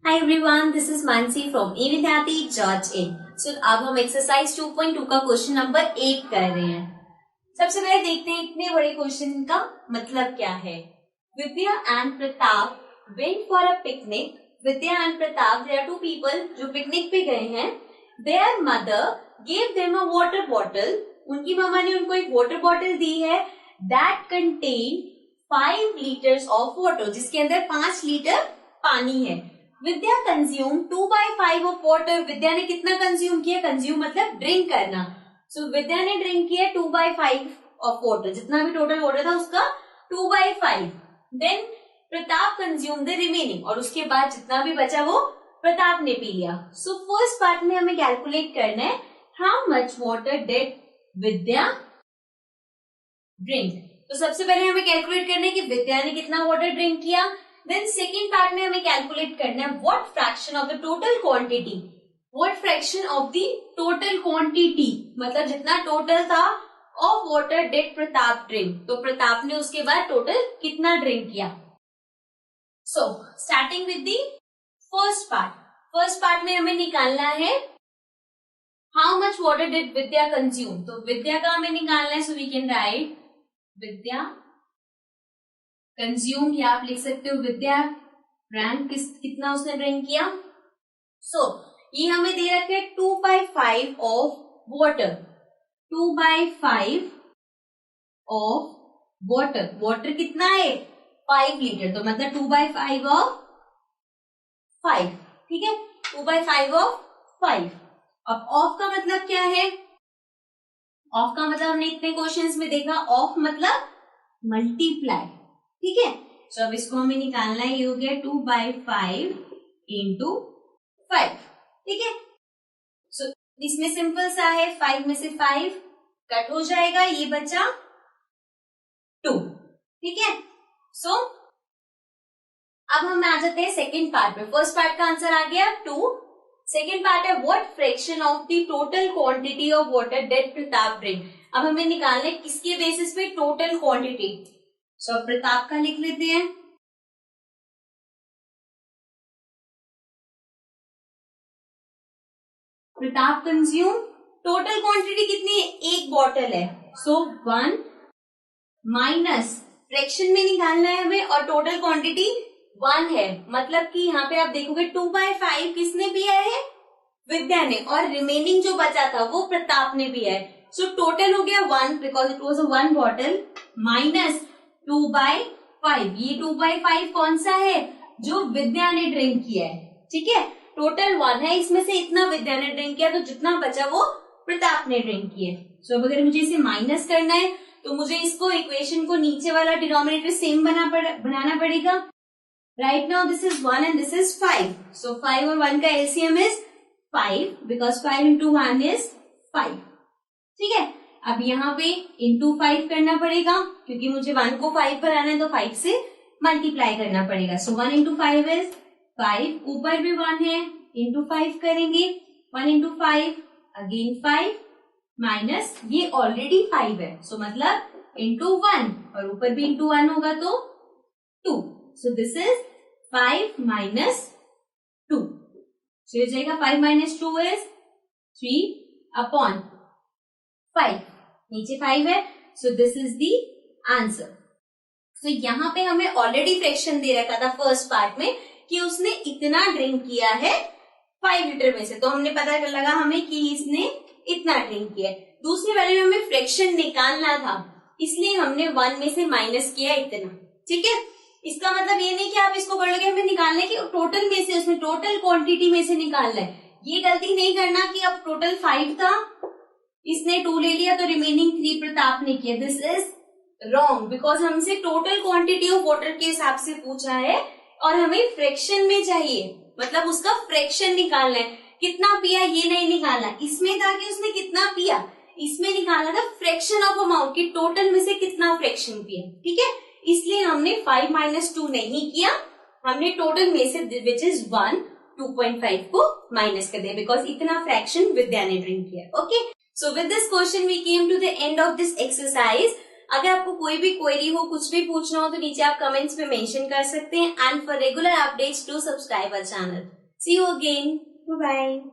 Hi everyone, this is Mansi from evidyarthi.in. So अब हम exercise 2.2 का क्वेश्चन नंबर 8 कर रहे हैं। सबसे पहले देखते हैं इतने बड़े क्वेश्चन का मतलब क्या है। Vidya and Pratap went for a picnic. Vidya and Pratap, there are two people जो पिकनिक पे गए हैं। Their mother gave them a water bottle. उनकी मम्मा ने उनको एक वाटर बॉटल दी है that contain 5 litres of water, जिसके अंदर 5 लीटर पानी है। Vidya consume 2/5 of water. Vidya ने कितना कंज्यूम किया? कंज्यूम मतलब ड्रिंक करना। सो विद्या ने ड्रिंक किया 2/5 ऑफ वाटर, जितना भी टोटल वाटर था उसका 2/5। Then Pratap consume the remaining, और उसके बाद जितना भी बचा वो प्रताप ने पी लिया। सो फर्स्ट पार्ट में हमें कैलकुलेट करना है how much water did Vidya drink. तो सबसे पहले हमें कैलकुलेट करना है कि विद्या ने कितना वाटर ड्रिंक किया। देन सेकेंड पार्ट में हमें कैलकुलेट करना है what fraction of the total quantity. What fraction of the total quantity मतलब जितना टोटल था of water did Pratap drink. तो प्रताप ने उसके बाद टोटल कितना ड्रिंक किया। So starting with the first part. First part में हमें निकालना है how much water did Vidya consume. तो विद्या का हमें निकालना है। So we can write Vidya consume, या आप लिख सकते हो विद्या ड्रैंक, कितना उसने ड्रिंक किया। सो ये हमें दे रखे है 2/5 of water. 2/5 of water. Water कितना है? 5 लीटर। तो मतलब 2/5 ऑफ 5। ठीक है, 2/5 ऑफ 5। अब ऑफ का मतलब क्या है? ऑफ का मतलब हमने इतने क्वेश्चंस में देखा, ऑफ मतलब मल्टीप्लाई। ठीक है, तो अब इसको हमें निकालना है। ये हो गया 2/5 इंटू 5। ठीक है, सो इसमें सिंपल सा है, 5 में से 5 कट हो जाएगा, ये बचा 2। ठीक है, सो अब हम आ जाते हैं सेकेंड पार्ट में। फर्स्ट पार्ट का आंसर आ गया 2। सेकेंड पार्ट है what fraction of the total quantity of water did Pratap drink. अब हमें निकालना है किसके बेसिस पे? Total quantity. सो प्रताप का लिख लेते हैं। प्रताप कंज्यूम टोटल क्वांटिटी कितनी है? 1 बॉटल है। सो 1 माइनस फ्रैक्शन में निकालना है हमें, और टोटल क्वांटिटी 1 है। मतलब कि यहाँ पे आप देखोगे 2/5 किसने पिया है? विद्या ने, और रिमेनिंग जो बचा था वो प्रताप ने पिया है। सो टोटल हो गया 1 because it was 1 bottle minus 2/5। ये 2/5 कौन सा है? जो विद्या ने ड्रिंक किया है। ठीक है, टोटल 1 है, इसमें से इतना विद्या ने ड्रिंक किया, तो जितना बचा वो प्रताप ने ड्रिंक किया। सो अगर मुझे इसे माइनस करना है तो मुझे इसको इक्वेशन को नीचे वाला डिनोमिनेटर सेम बनाना पड़ेगा। Right now this is 1 and this is 5। सो 5 और 1 का LCM is 5 because 5 into 1 is 5। ठीक है, अब यहाँ पे इंटू 5 करना पड़ेगा क्योंकि मुझे 1 को 5 बनाना है, तो 5 से मल्टीप्लाई करना पड़ेगा। सो 1 इंटू 5 इज 5। ऊपर भी 1 है, इंटू 5 करेंगे। 1 इंटू 5 अगेन 5 माइनस ये ऑलरेडी 5 है, सो मतलब इंटू 1, और ऊपर भी इंटू 1 होगा तो 2। सो दिस इज 5 माइनस 2। सो हो जाएगा 5 माइनस 2 इज 3/5। नीचे 5 है, so this is the answer. So यहाँ पे हमें ऑलरेडी फ्रैक्शन दे रखा था फर्स्ट पार्ट में कि उसने इतना ड्रिंक किया है 5 लीटर में से, तो हमने पता कर लगा हमें कि इसने इतना ड्रिंक किया है। दूसरी वाले में हमें फ्रैक्शन निकालना था, इसलिए हमने 1 में से माइनस किया इतना। ठीक है, इसका मतलब ये नहीं कि आप इसको कर लोगे, हमें निकालना है कि टोटल में से, उसने टोटल क्वांटिटी में से निकालना है। ये गलती नहीं करना कि अब टोटल 5 था, इसने 2 ले लिया तो रिमेनिंग 3 प्रताप ने किया। दिस इज रॉन्ग बिकॉज हमसे टोटल क्वांटिटी ऑफ वाटर के हिसाब से पूछा है और हमें फ्रैक्शन में चाहिए, मतलब उसका फ्रैक्शन निकालना है। कितना पिया ये नहीं निकालना, इसमें था कि उसने कितना पिया, इसमें निकालना था फ्रैक्शन ऑफ अमाउंट की टोटल में से कितना फ्रैक्शन पिया। ठीक है, इसलिए हमने 5 माइनस 2 नहीं किया, हमने टोटल में से विच इज 1 2.5 को माइनस कर दिया बिकॉज इतना फ्रैक्शन विद्या ने ड्रिंक किया। Okay, so with this question we came to the end of this exercise. अगर आपको कोई भी क्वेरी हो, कुछ भी पूछना हो तो नीचे आप कमेंट्स में मेंशन कर सकते हैं। And for regular updates do subscribe our channel. See you again, bye bye.